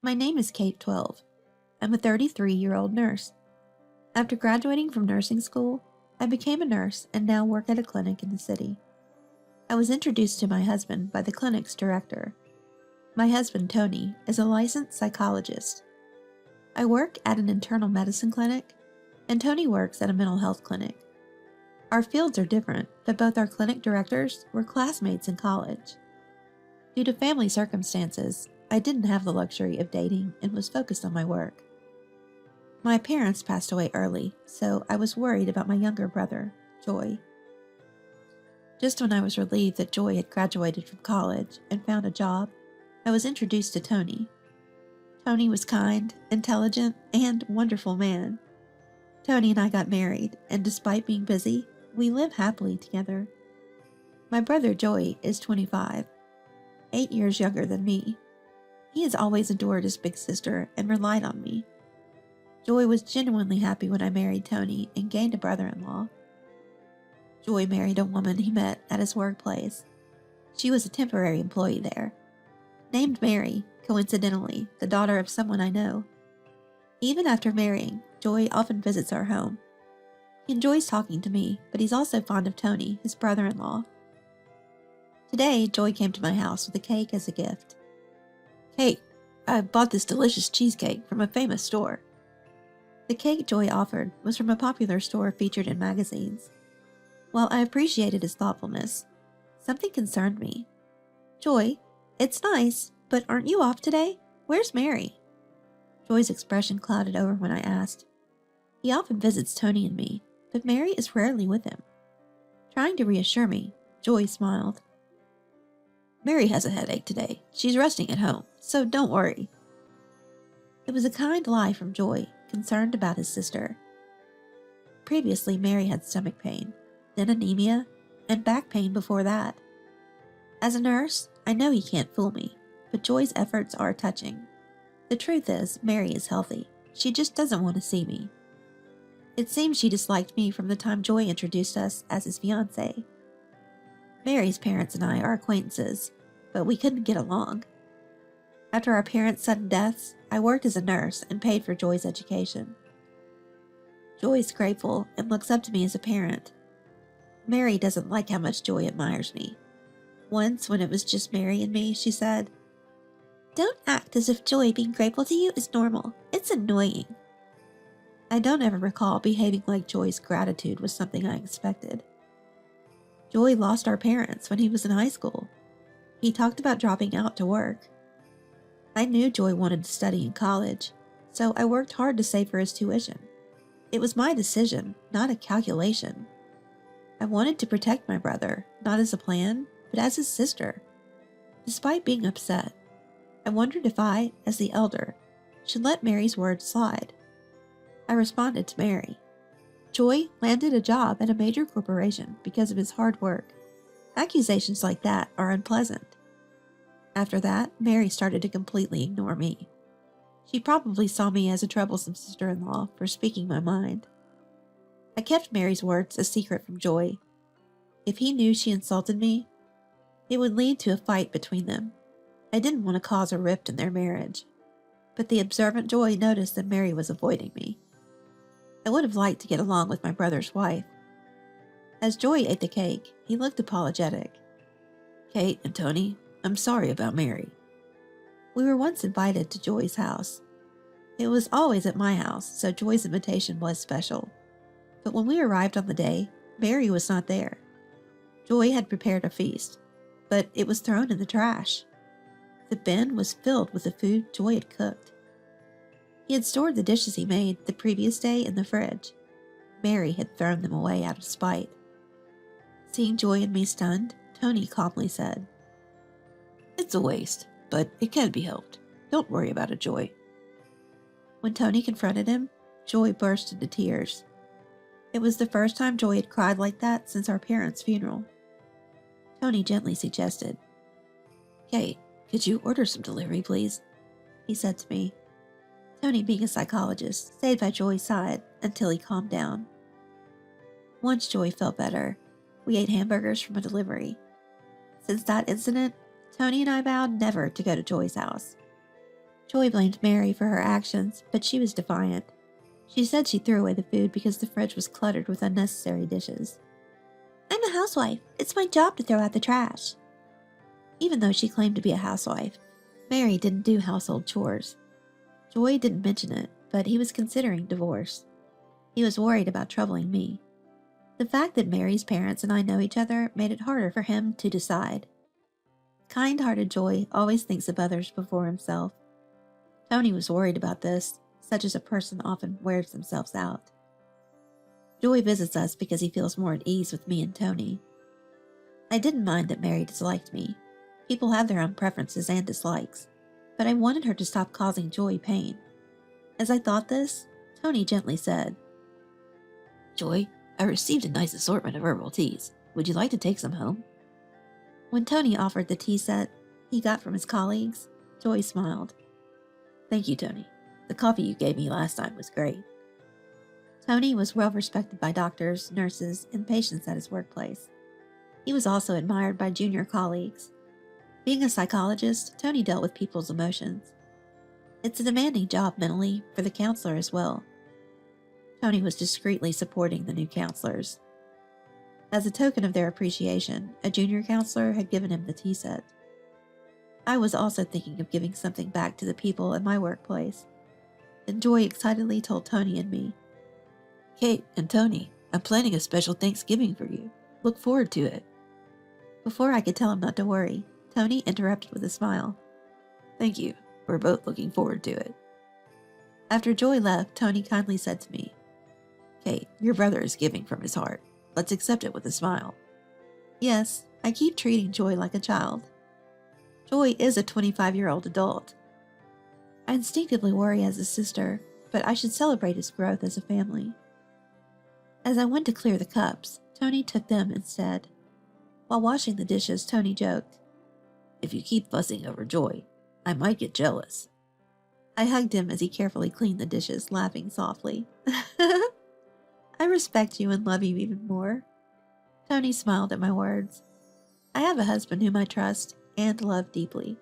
My name is Kate 12. I'm a 33-year-old nurse. After graduating from nursing school, I became a nurse and now work at a clinic in the city. I was introduced to my husband by the clinic's director. My husband, Tony, is a licensed psychologist. I work at an internal medicine clinic, and Tony works at a mental health clinic. Our fields are different, but both our clinic directors were classmates in college. Due to family circumstances, I didn't have the luxury of dating and was focused on my work. My parents passed away early, so I was worried about my younger brother, Joy. Just when I was relieved that Joy had graduated from college and found a job, I was introduced to Tony. Tony was kind, intelligent, and wonderful man. Tony and I got married, and despite being busy, we live happily together. My brother Joy is 25, 8 years younger than me. He has always adored his big sister and relied on me. Joy was genuinely happy when I married Tony and gained a brother-in-law. Joy married a woman he met at his workplace. She was a temporary employee there. Named Mary, coincidentally, the daughter of someone I know. Even after marrying, Joy often visits our home. He enjoys talking to me, but he's also fond of Tony, his brother-in-law. Today, Joy came to my house with a cake as a gift. "Hey, I bought this delicious cheesecake from a famous store." The cake Joy offered was from a popular store featured in magazines. While I appreciated his thoughtfulness, something concerned me. "Joy, it's nice, but aren't you off today? Where's Mary?" Joy's expression clouded over when I asked. He often visits Tony and me, but Mary is rarely with him. Trying to reassure me, Joy smiled. "Mary has a headache today. She's resting at home, so don't worry." It was a kind lie from Joy, concerned about his sister. Previously, Mary had stomach pain, then anemia, and back pain before that. As a nurse, I know he can't fool me, but Joy's efforts are touching. The truth is, Mary is healthy. She just doesn't want to see me. It seems she disliked me from the time Joy introduced us as his fiancée. Mary's parents and I are acquaintances, but we couldn't get along. After our parents' sudden deaths, I worked as a nurse and paid for Joy's education. Joy is grateful and looks up to me as a parent. Mary doesn't like how much Joy admires me. Once, when it was just Mary and me, she said, "Don't act as if Joy being grateful to you is normal. It's annoying." I don't ever recall behaving like Joy's gratitude was something I expected. Joy lost our parents when he was in high school. He talked about dropping out to work. I knew Joy wanted to study in college, so I worked hard to save for his tuition. It was my decision, not a calculation. I wanted to protect my brother, not as a plan, but as his sister. Despite being upset, I wondered if I, as the elder, should let Mary's words slide. I responded to Mary. Joy landed a job at a major corporation because of his hard work. Accusations like that are unpleasant. After that, Mary started to completely ignore me. She probably saw me as a troublesome sister-in-law for speaking my mind. I kept Mary's words a secret from Joy. If he knew she insulted me, it would lead to a fight between them. I didn't want to cause a rift in their marriage. But the observant Joy noticed that Mary was avoiding me. I would have liked to get along with my brother's wife. As Joy ate the cake, he looked apologetic. "Kate and Tony, I'm sorry about Mary." We were once invited to Joy's house. It was always at my house, so Joy's invitation was special. But when we arrived on the day, Mary was not there. Joy had prepared a feast, but it was thrown in the trash. The bin was filled with the food Joy had cooked. He had stored the dishes he made the previous day in the fridge. Mary had thrown them away out of spite. Seeing Joy and me stunned, Tony calmly said, "It's a waste, but it can be helped. Don't worry about it, Joy." When Tony confronted him, Joy burst into tears. It was the first time Joy had cried like that since our parents' funeral. Tony gently suggested, "Kate, could you order some delivery, please?" he said to me. Tony, being a psychologist, stayed by Joy's side until he calmed down. Once Joy felt better, we ate hamburgers from a delivery. Since that incident, Tony and I vowed never to go to Joy's house. Joy blamed Mary for her actions, but she was defiant. She said she threw away the food because the fridge was cluttered with unnecessary dishes. I'm a housewife. It's my job to throw out the trash. Even though she claimed to be a housewife, Mary didn't do household chores. Joy didn't mention it, but he was considering divorce. He was worried about troubling me. The fact that Mary's parents and I know each other made it harder for him to decide. Kind-hearted Joy always thinks of others before himself. Tony was worried about this, such as a person often wears themselves out. Joy visits us because he feels more at ease with me and Tony. I didn't mind that Mary disliked me. People have their own preferences and dislikes, but I wanted her to stop causing Joy pain. As I thought this, Tony gently said, Joy, I received a nice assortment of herbal teas. Would you like to take some home? When Tony offered the tea set he got from his colleagues, Joy smiled. Thank you, Tony. The coffee you gave me last time was great. Tony was well respected by doctors, nurses, and patients at his workplace. He was also admired by junior colleagues. Being a psychologist, Tony dealt with people's emotions. It's a demanding job mentally for the counselor as well. Tony was discreetly supporting the new counselors. As a token of their appreciation, a junior counselor had given him the tea set. I was also thinking of giving something back to the people at my workplace, and Joy excitedly told Tony and me, Kate and Tony, I'm planning a special Thanksgiving for you. Look forward to it. Before I could tell him not to worry, Tony interrupted with a smile. Thank you. We're both looking forward to it. After Joy left, Tony kindly said to me, Kate, your brother is giving from his heart. Let's accept it with a smile. Yes, I keep treating Joy like a child. Joy is a 25-year-old adult. I instinctively worry as a sister, but I should celebrate his growth as a family. As I went to clear the cups, Tony took them instead. While washing the dishes, Tony joked, If you keep fussing over Joy, I might get jealous. I hugged him as he carefully cleaned the dishes, laughing softly. I respect you and love you even more. Tony smiled at my words. I have a husband whom I trust and love deeply.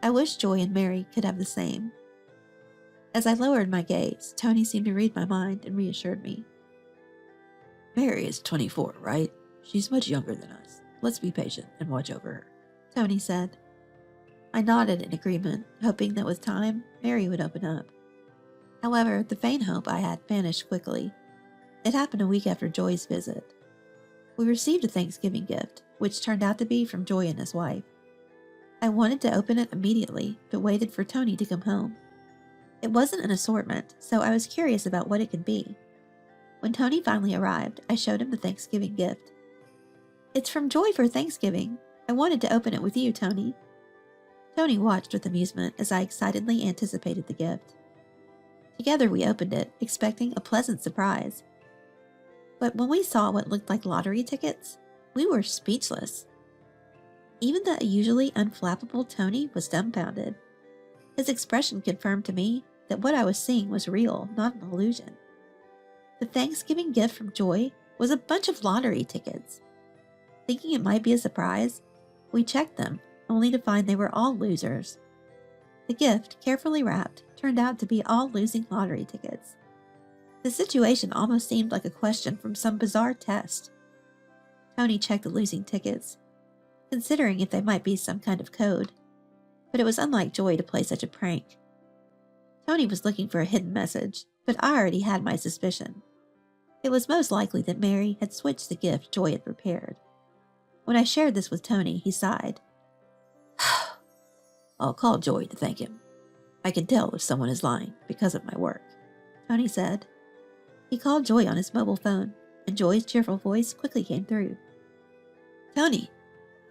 I wish Joy and Mary could have the same. As I lowered my gaze, Tony seemed to read my mind and reassured me. Mary is 24, right? She's much younger than us. Let's be patient and watch over her, Tony said. I nodded in agreement, hoping that with time, Mary would open up. However, the faint hope I had vanished quickly. It happened a week after Joy's visit. We received a Thanksgiving gift, which turned out to be from Joy and his wife. I wanted to open it immediately, but waited for Tony to come home. It wasn't an assortment, so I was curious about what it could be. When Tony finally arrived, I showed him the Thanksgiving gift. It's from Joy for Thanksgiving. I wanted to open it with you, Tony. Tony watched with amusement as I excitedly anticipated the gift. Together we opened it, expecting a pleasant surprise. But when we saw what looked like lottery tickets, we were speechless. Even the usually unflappable Tony was dumbfounded. His expression confirmed to me that what I was seeing was real, not an illusion. The Thanksgiving gift from Joy was a bunch of lottery tickets. Thinking it might be a surprise, we checked them, only to find they were all losers. The gift, carefully wrapped, turned out to be all losing lottery tickets. The situation almost seemed like a question from some bizarre test. Tony checked the losing tickets, considering if they might be some kind of code, but it was unlike Joy to play such a prank. Tony was looking for a hidden message, but I already had my suspicion. It was most likely that Mary had switched the gift Joy had prepared. When I shared this with Tony, he sighed. I'll call Joy to thank him. I can tell if someone is lying because of my work, Tony said. He called Joy on his mobile phone, and Joy's cheerful voice quickly came through. Tony,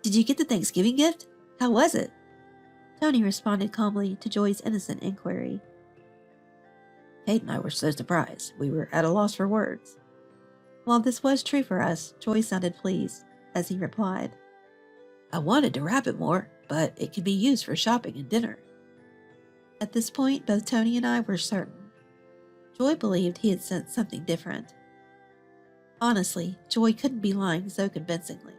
did you get the Thanksgiving gift? How was it? Tony responded calmly to Joy's innocent inquiry. Kate and I were so surprised, we were at a loss for words. While this was true for us, Joy sounded pleased, as he replied, I wanted to wrap it more, but it could be used for shopping and dinner. At this point, both Tony and I were certain. Joy believed he had sent something different. Honestly, Joy couldn't be lying so convincingly,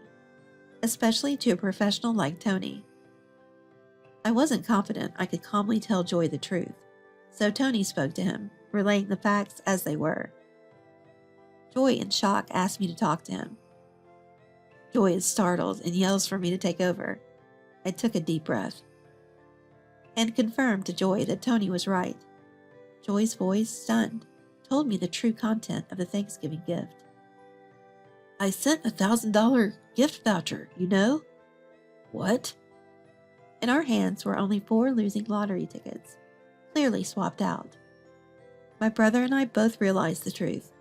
especially to a professional like Tony. I wasn't confident I could calmly tell Joy the truth, so Tony spoke to him, relaying the facts as they were. Joy, in shock, asked me to talk to him. Joy is startled and yells for me to take over. I took a deep breath and confirmed to Joy that Tony was right. Joy's voice, stunned, told me the true content of the Thanksgiving gift. I sent a $1,000 gift voucher, you know? What? In our hands were only 4 losing lottery tickets, clearly swapped out. My brother and I both realized the truth,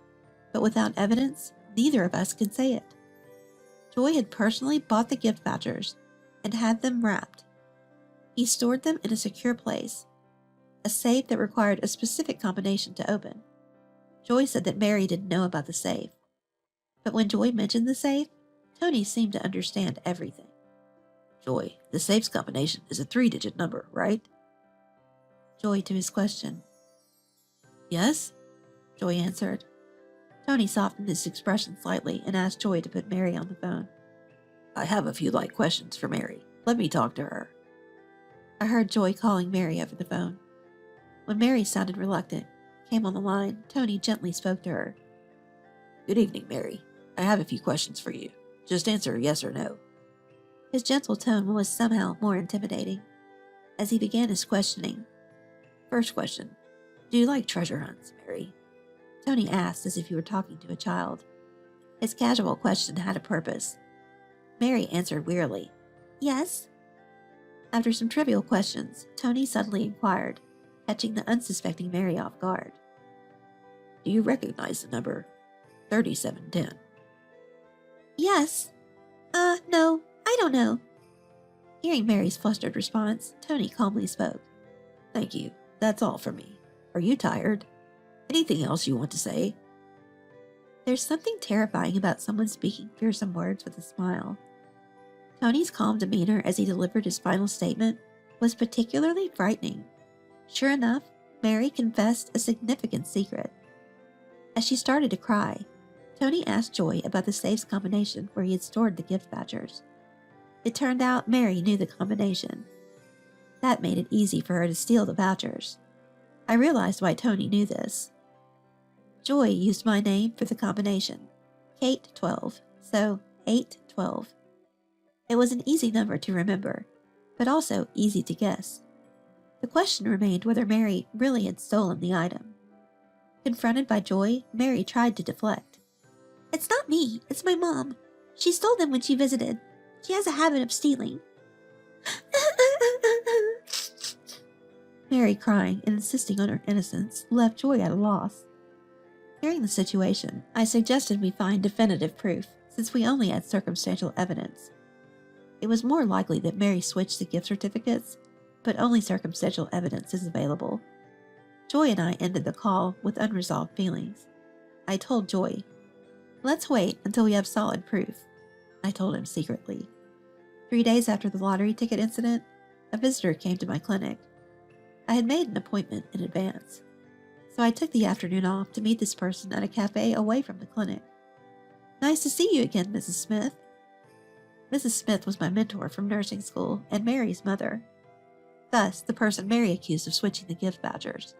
but without evidence, neither of us could say it. Joy had personally bought the gift vouchers and had them wrapped. He stored them in a secure place, a safe that required a specific combination to open. Joy said that Mary didn't know about the safe, but when Joy mentioned the safe, Tony seemed to understand everything. Joy, the safe's combination is a 3-digit number, right? Joy to his question. Yes, Joy answered. Tony softened his expression slightly and asked Joy to put Mary on the phone. I have a few light questions for Mary. Let me talk to her. I heard Joy calling Mary over the phone. When Mary sounded reluctant, came on the line, Tony gently spoke to her. Good evening, Mary. I have a few questions for you. Just answer yes or no. His gentle tone was somehow more intimidating. As he began his questioning. First question. Do you like treasure hunts, Mary? Tony asked as if he were talking to a child. His casual question had a purpose. Mary answered wearily. Yes. After some trivial questions, Tony suddenly inquired, catching the unsuspecting Mary off guard. Do you recognize the number 3710? Yes. No, I don't know. Hearing Mary's flustered response, Tony calmly spoke. Thank you. That's all for me. Are you tired? Anything else you want to say? There's something terrifying about someone speaking fearsome words with a smile. Tony's calm demeanor as he delivered his final statement was particularly frightening. Sure enough, Mary confessed a significant secret. As she started to cry, Tony asked Joy about the safe's combination where he had stored the gift vouchers. It turned out Mary knew the combination. That made it easy for her to steal the vouchers. I realized why Tony knew this. Joy used my name for the combination, Kate 12, so 812. It was an easy number to remember, but also easy to guess. The question remained whether Mary really had stolen the item. Confronted by Joy, Mary tried to deflect. It's not me, it's my mom. She stole them when she visited. She has a habit of stealing. Mary, crying and insisting on her innocence, left Joy at a loss. Hearing the situation, I suggested we find definitive proof, since we only had circumstantial evidence. It was more likely that Mary switched the gift certificates, but only circumstantial evidence is available. Joy and I ended the call with unresolved feelings. I told Joy, let's wait until we have solid proof. I told him secretly. 3 days after the lottery ticket incident, a visitor came to my clinic. I had made an appointment in advance, so I took the afternoon off to meet this person at a cafe away from the clinic. Nice to see you again, Mrs. Smith. Mrs. Smith was my mentor from nursing school and Mary's mother, thus the person Mary accused of switching the gift vouchers.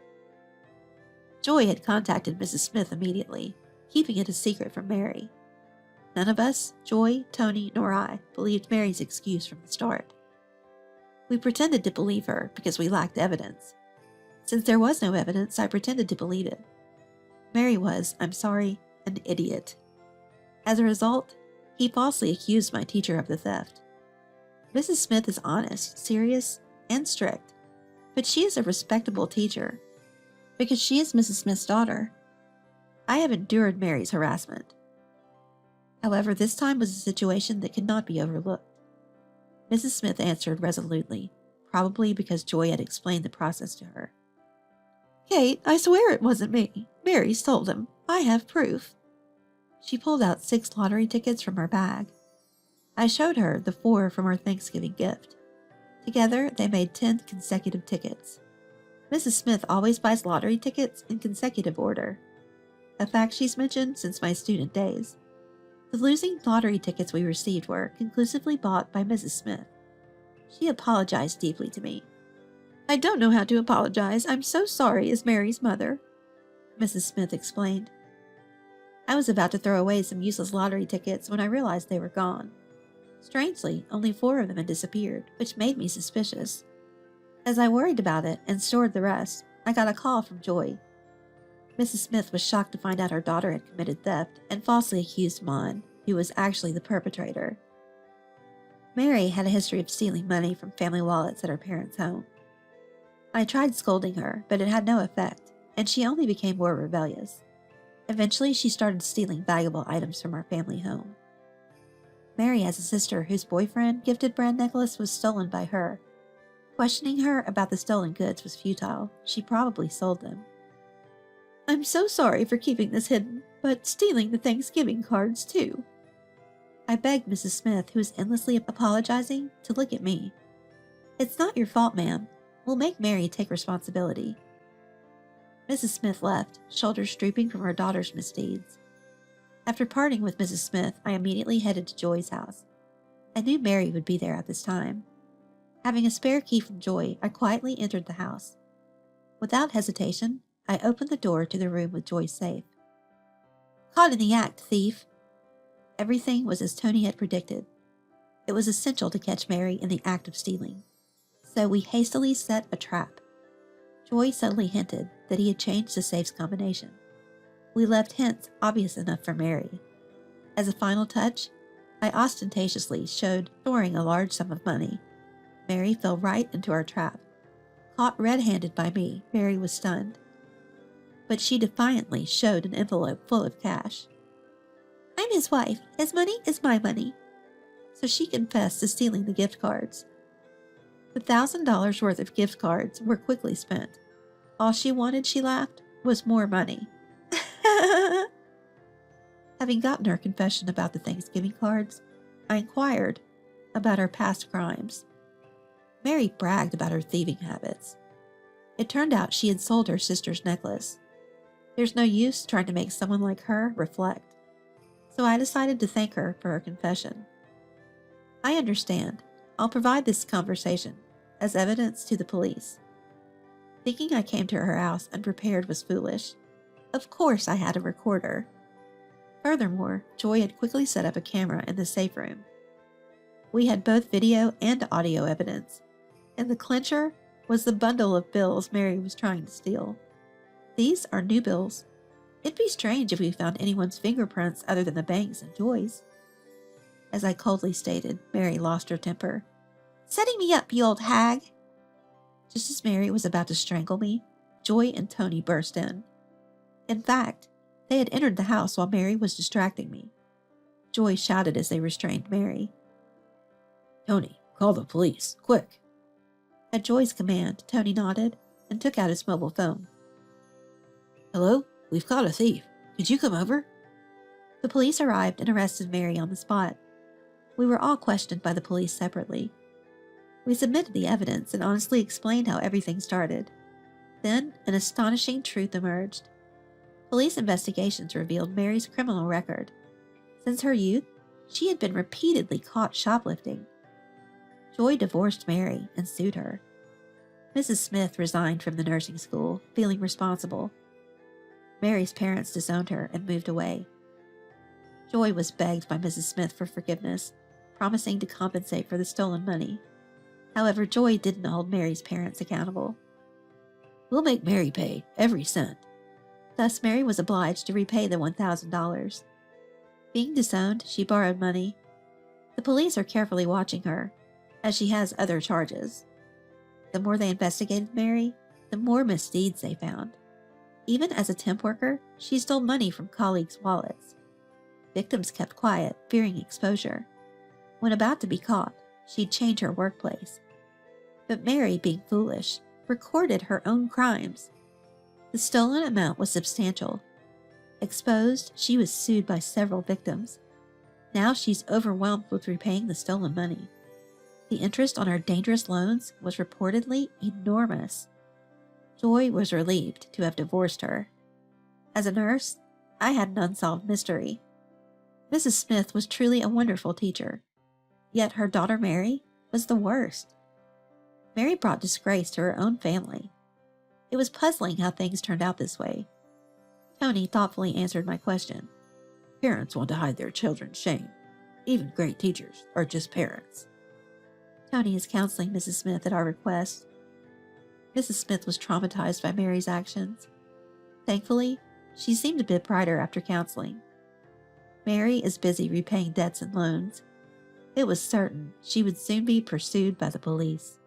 Joy had contacted Mrs. Smith immediately, keeping it a secret from Mary. None of us, Joy, Tony, nor I, believed Mary's excuse from the start. We pretended to believe her because we lacked evidence. Since there was no evidence, I pretended to believe it. Mary was, I'm sorry, an idiot. As a result, he falsely accused my teacher of the theft. Mrs. Smith is honest, serious, and strict, but she is a respectable teacher because she is Mrs. Smith's daughter. I have endured Mary's harassment. However, this time was a situation that could not be overlooked. Mrs. Smith answered resolutely, probably because Joy had explained the process to her. Kate, I swear it wasn't me. Mary stole them. I have proof. She pulled out 6 lottery tickets from her bag. I showed her the 4 from our Thanksgiving gift. Together, they made 10 consecutive tickets. Mrs. Smith always buys lottery tickets in consecutive order, a fact she's mentioned since my student days. The losing lottery tickets we received were conclusively bought by Mrs. Smith. She apologized deeply to me. "I don't know how to apologize. I'm so sorry," as Mary's mother, Mrs. Smith explained. I was about to throw away some useless lottery tickets when I realized they were gone. Strangely, only 4 of them had disappeared, which made me suspicious. As I worried about it and stored the rest, I got a call from Joy. Mrs. Smith was shocked to find out her daughter had committed theft and falsely accused Mon, who was actually the perpetrator. Mary had a history of stealing money from family wallets at her parents' home. I tried scolding her, but it had no effect, and she only became more rebellious. Eventually, she started stealing valuable items from our family home. Mary has a sister whose boyfriend gifted brand necklace was stolen by her. Questioning her about the stolen goods was futile. She probably sold them. "I'm so sorry for keeping this hidden, but stealing the Thanksgiving cards too." I begged Mrs. Smith, who was endlessly apologizing, to look at me. "It's not your fault, ma'am. We'll make Mary take responsibility." Mrs. Smith left, shoulders drooping from her daughter's misdeeds. After parting with Mrs. Smith, I immediately headed to Joy's house. I knew Mary would be there at this time. Having a spare key from Joy, I quietly entered the house. Without hesitation, I opened the door to the room with Joy's safe. "Caught in the act, thief." Everything was as Tony had predicted. It was essential to catch Mary in the act of stealing. So we hastily set a trap. Joy subtly hinted that he had changed the safe's combination. We left hints obvious enough for Mary. As a final touch, I ostentatiously showed storing a large sum of money. Mary fell right into our trap. Caught red-handed by me, Mary was stunned. But she defiantly showed an envelope full of cash. "I'm his wife. His money is my money." So she confessed to stealing the gift cards. The $1,000 worth of gift cards were quickly spent. All she wanted, she laughed, was more money. Having gotten her confession about the Thanksgiving cards, I inquired about her past crimes. Mary bragged about her thieving habits. It turned out she had sold her sister's necklace. There's no use trying to make someone like her reflect. So I decided to thank her for her confession. "I understand. I'll provide this conversation as evidence to the police." Thinking I came to her house unprepared was foolish. Of course I had a recorder. Furthermore, Joy had quickly set up a camera in the safe room. We had both video and audio evidence, and the clincher was the bundle of bills Mary was trying to steal. These are new bills. It'd be strange if we found anyone's fingerprints other than the bank's and Joy's. As I coldly stated, Mary lost her temper. "Setting me up, you old hag!" Just as Mary was about to strangle me, Joy and Tony burst in. In fact, they had entered the house while Mary was distracting me. Joy shouted as they restrained Mary. "Tony, call the police, quick." At Joy's command, Tony nodded and took out his mobile phone. "Hello? We've caught a thief. Could you come over?" The police arrived and arrested Mary on the spot. We were all questioned by the police separately. We submitted the evidence and honestly explained how everything started. Then, an astonishing truth emerged. Police investigations revealed Mary's criminal record. Since her youth, she had been repeatedly caught shoplifting. Joy divorced Mary and sued her. Mrs. Smith resigned from the nursing school, feeling responsible. Mary's parents disowned her and moved away. Joy was begged by Mrs. Smith for forgiveness, promising to compensate for the stolen money. However, Joy didn't hold Mary's parents accountable. "We'll make Mary pay every cent." Thus, Mary was obliged to repay the $1,000. Being disowned, she borrowed money. The police are carefully watching her, as she has other charges. The more they investigated Mary, the more misdeeds they found. Even as a temp worker, she stole money from colleagues' wallets. Victims kept quiet, fearing exposure. When about to be caught, she'd change her workplace. But Mary, being foolish, recorded her own crimes. The stolen amount was substantial. Exposed, she was sued by several victims. Now she's overwhelmed with repaying the stolen money. The interest on her dangerous loans was reportedly enormous. Joy was relieved to have divorced her. As a nurse, I had an unsolved mystery. Mrs. Smith was truly a wonderful teacher. Yet her daughter Mary was the worst. Mary brought disgrace to her own family. It was puzzling how things turned out this way. Tony thoughtfully answered my question. Parents want to hide their children's shame. Even great teachers are just parents. Tony is counseling Mrs. Smith at our request. Mrs. Smith was traumatized by Mary's actions. Thankfully, she seemed a bit brighter after counseling. Mary is busy repaying debts and loans. It was certain she would soon be pursued by the police.